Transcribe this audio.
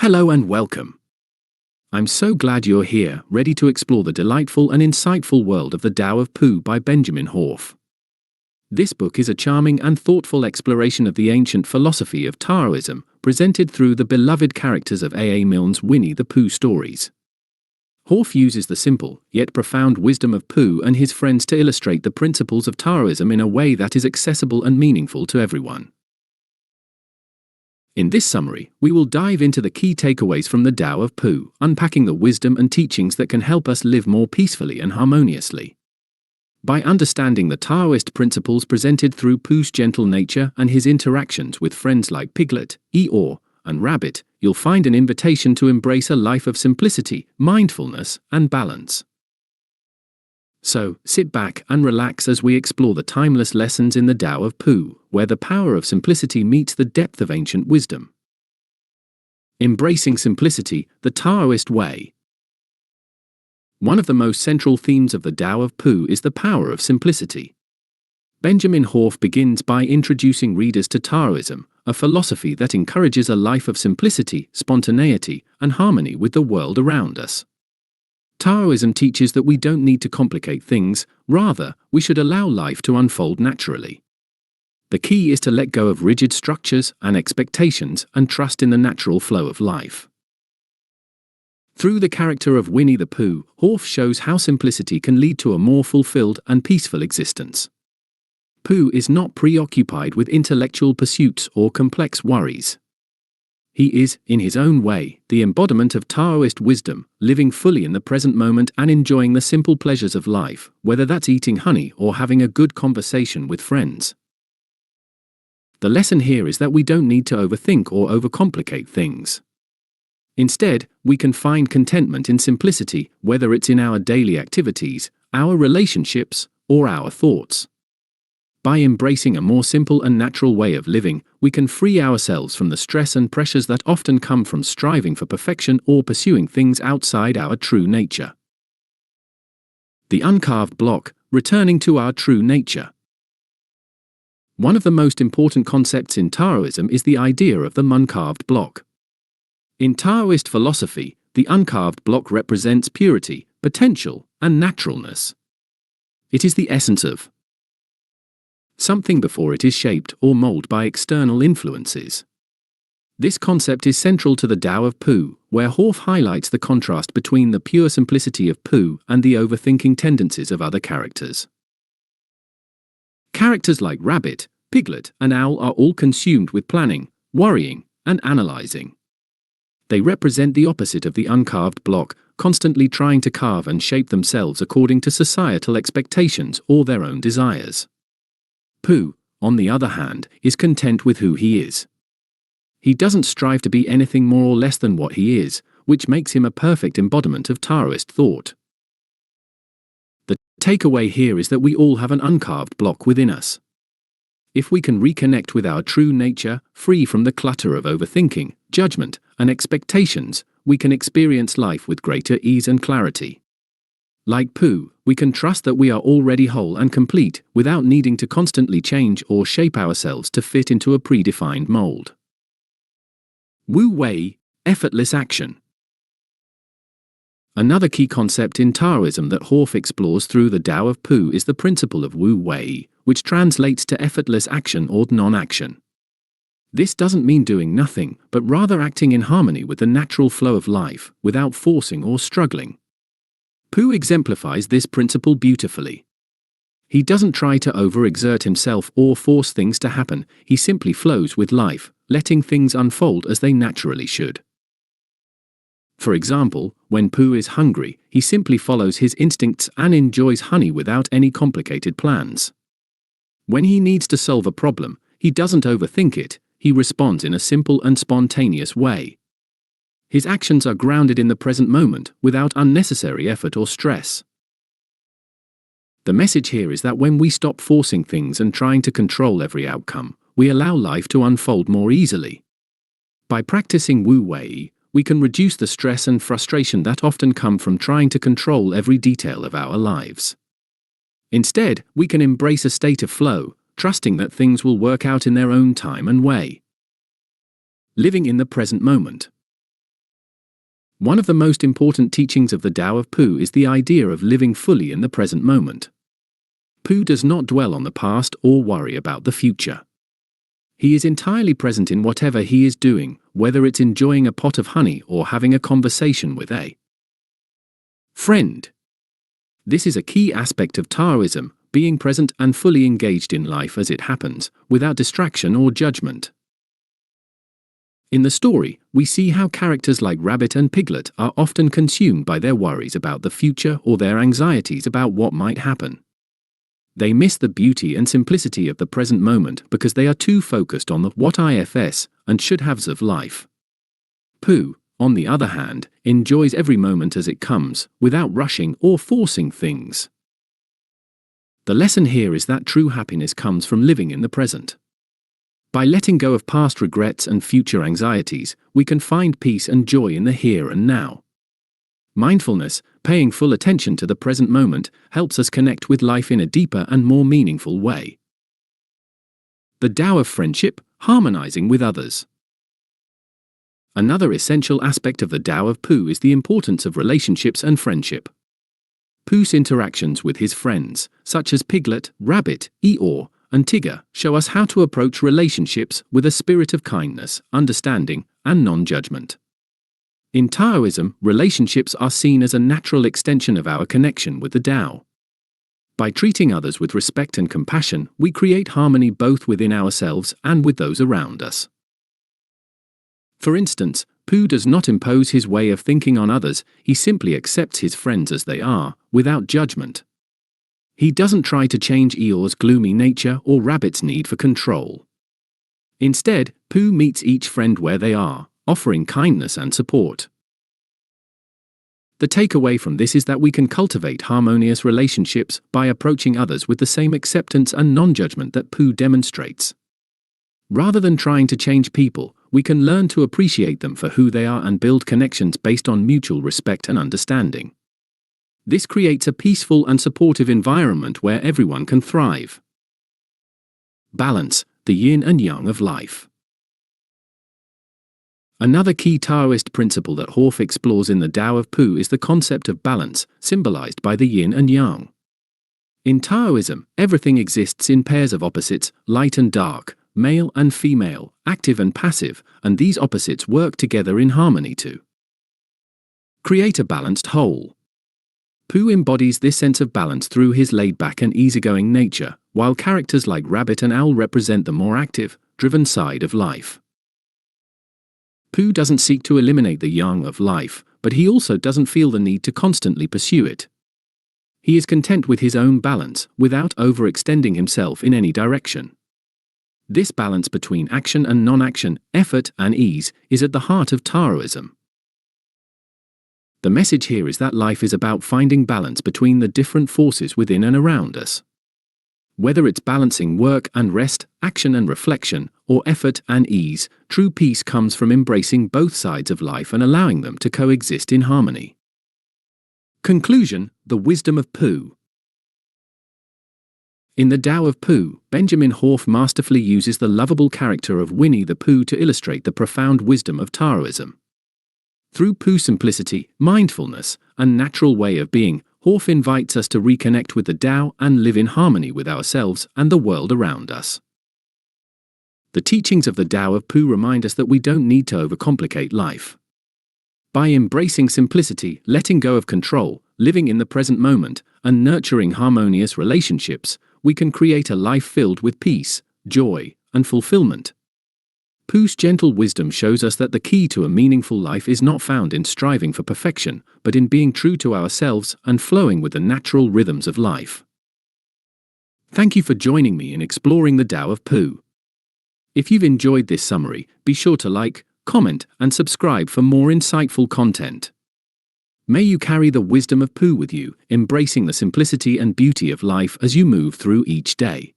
Hello and welcome. I'm so glad you're here, ready to explore the delightful and insightful world of the Tao of Pooh by Benjamin Hoff. This book is a charming and thoughtful exploration of the ancient philosophy of Taoism, presented through the beloved characters of A. A. Milne's Winnie the Pooh stories. Hoff uses the simple, yet profound wisdom of Pooh and his friends to illustrate the principles of Taoism in a way that is accessible and meaningful to everyone. In this summary, we will dive into the key takeaways from the Tao of Pooh, unpacking the wisdom and teachings that can help us live more peacefully and harmoniously. By understanding the Taoist principles presented through Pooh's gentle nature and his interactions with friends like Piglet, Eeyore, and Rabbit, you'll find an invitation to embrace a life of simplicity, mindfulness, and balance. So, sit back and relax as we explore the timeless lessons in the Tao of Pooh, where the power of simplicity meets the depth of ancient wisdom. Embracing simplicity, the Taoist way. One of the most central themes of the Tao of Pooh is the power of simplicity. Benjamin Hoff begins by introducing readers to Taoism, a philosophy that encourages a life of simplicity, spontaneity, and harmony with the world around us. Taoism teaches that we don't need to complicate things, rather, we should allow life to unfold naturally. The key is to let go of rigid structures and expectations and trust in the natural flow of life. Through the character of Winnie the Pooh, Hoff shows how simplicity can lead to a more fulfilled and peaceful existence. Pooh is not preoccupied with intellectual pursuits or complex worries. He is, in his own way, the embodiment of Taoist wisdom, living fully in the present moment and enjoying the simple pleasures of life, whether that's eating honey or having a good conversation with friends. The lesson here is that we don't need to overthink or overcomplicate things. Instead, we can find contentment in simplicity, whether it's in our daily activities, our relationships, or our thoughts. By embracing a more simple and natural way of living, we can free ourselves from the stress and pressures that often come from striving for perfection or pursuing things outside our true nature. The uncarved block, returning to our true nature. One of the most important concepts in Taoism is the idea of the uncarved block. In Taoist philosophy, the uncarved block represents purity, potential, and naturalness. It is the essence of something before it is shaped or molded by external influences. This concept is central to the Tao of Pooh, where Hoff highlights the contrast between the pure simplicity of Pooh and the overthinking tendencies of other characters. Characters like Rabbit, Piglet, and Owl are all consumed with planning, worrying, and analyzing. They represent the opposite of the uncarved block, constantly trying to carve and shape themselves according to societal expectations or their own desires. Pooh, on the other hand, is content with who he is. He doesn't strive to be anything more or less than what he is, which makes him a perfect embodiment of Taoist thought. The takeaway here is that we all have an uncarved block within us. If we can reconnect with our true nature, free from the clutter of overthinking, judgment, and expectations, we can experience life with greater ease and clarity. Like Pooh, we can trust that we are already whole and complete, without needing to constantly change or shape ourselves to fit into a predefined mold. Wu Wei, effortless action. Another key concept in Taoism that Hoff explores through the Tao of Pooh is the principle of Wu Wei, which translates to effortless action or non-action. This doesn't mean doing nothing, but rather acting in harmony with the natural flow of life, without forcing or struggling. Pooh exemplifies this principle beautifully. He doesn't try to overexert himself or force things to happen, he simply flows with life, letting things unfold as they naturally should. For example, when Pooh is hungry, he simply follows his instincts and enjoys honey without any complicated plans. When he needs to solve a problem, he doesn't overthink it, he responds in a simple and spontaneous way. His actions are grounded in the present moment, without unnecessary effort or stress. The message here is that when we stop forcing things and trying to control every outcome, we allow life to unfold more easily. By practicing Wu Wei, we can reduce the stress and frustration that often come from trying to control every detail of our lives. Instead, we can embrace a state of flow, trusting that things will work out in their own time and way. Living in the present moment. One of the most important teachings of the Tao of Pooh is the idea of living fully in the present moment. Pooh does not dwell on the past or worry about the future. He is entirely present in whatever he is doing, whether it's enjoying a pot of honey or having a conversation with a friend. This is a key aspect of Taoism, being present and fully engaged in life as it happens, without distraction or judgment. In the story, we see how characters like Rabbit and Piglet are often consumed by their worries about the future or their anxieties about what might happen. They miss the beauty and simplicity of the present moment because they are too focused on the what ifs and should-haves of life. Pooh, on the other hand, enjoys every moment as it comes, without rushing or forcing things. The lesson here is that true happiness comes from living in the present. By letting go of past regrets and future anxieties, we can find peace and joy in the here and now. Mindfulness, paying full attention to the present moment, helps us connect with life in a deeper and more meaningful way. The Tao of friendship, harmonizing with others. Another essential aspect of the Tao of Pooh is the importance of relationships and friendship. Pooh's interactions with his friends, such as Piglet, Rabbit, Eeyore, and Tigger, show us how to approach relationships with a spirit of kindness, understanding, and non-judgment. In Taoism, relationships are seen as a natural extension of our connection with the Tao. By treating others with respect and compassion, we create harmony both within ourselves and with those around us. For instance, Pooh does not impose his way of thinking on others, he simply accepts his friends as they are, without judgment. He doesn't try to change Eeyore's gloomy nature or Rabbit's need for control. Instead, Pooh meets each friend where they are, offering kindness and support. The takeaway from this is that we can cultivate harmonious relationships by approaching others with the same acceptance and non-judgment that Pooh demonstrates. Rather than trying to change people, we can learn to appreciate them for who they are and build connections based on mutual respect and understanding. This creates a peaceful and supportive environment where everyone can thrive. Balance, the yin and yang of life. Another key Taoist principle that Hoff explores in the Tao of Pooh is the concept of balance, symbolized by the yin and yang. In Taoism, everything exists in pairs of opposites, light and dark, male and female, active and passive, and these opposites work together in harmony to create a balanced whole. Pooh embodies this sense of balance through his laid-back and easygoing nature, while characters like Rabbit and Owl represent the more active, driven side of life. Pooh doesn't seek to eliminate the yang of life, but he also doesn't feel the need to constantly pursue it. He is content with his own balance, without overextending himself in any direction. This balance between action and non-action, effort and ease, is at the heart of Taoism. The message here is that life is about finding balance between the different forces within and around us. Whether it's balancing work and rest, action and reflection, or effort and ease, true peace comes from embracing both sides of life and allowing them to coexist in harmony. Conclusion: the wisdom of Pooh. In the Tao of Pooh, Benjamin Hoff masterfully uses the lovable character of Winnie the Pooh to illustrate the profound wisdom of Taoism. Through Pooh's simplicity, mindfulness, and natural way of being, Hoff invites us to reconnect with the Tao and live in harmony with ourselves and the world around us. The teachings of the Tao of Pooh remind us that we don't need to overcomplicate life. By embracing simplicity, letting go of control, living in the present moment, and nurturing harmonious relationships, we can create a life filled with peace, joy, and fulfillment. Pooh's gentle wisdom shows us that the key to a meaningful life is not found in striving for perfection, but in being true to ourselves and flowing with the natural rhythms of life. Thank you for joining me in exploring the Tao of Pooh. If you've enjoyed this summary, be sure to like, comment, and subscribe for more insightful content. May you carry the wisdom of Pooh with you, embracing the simplicity and beauty of life as you move through each day.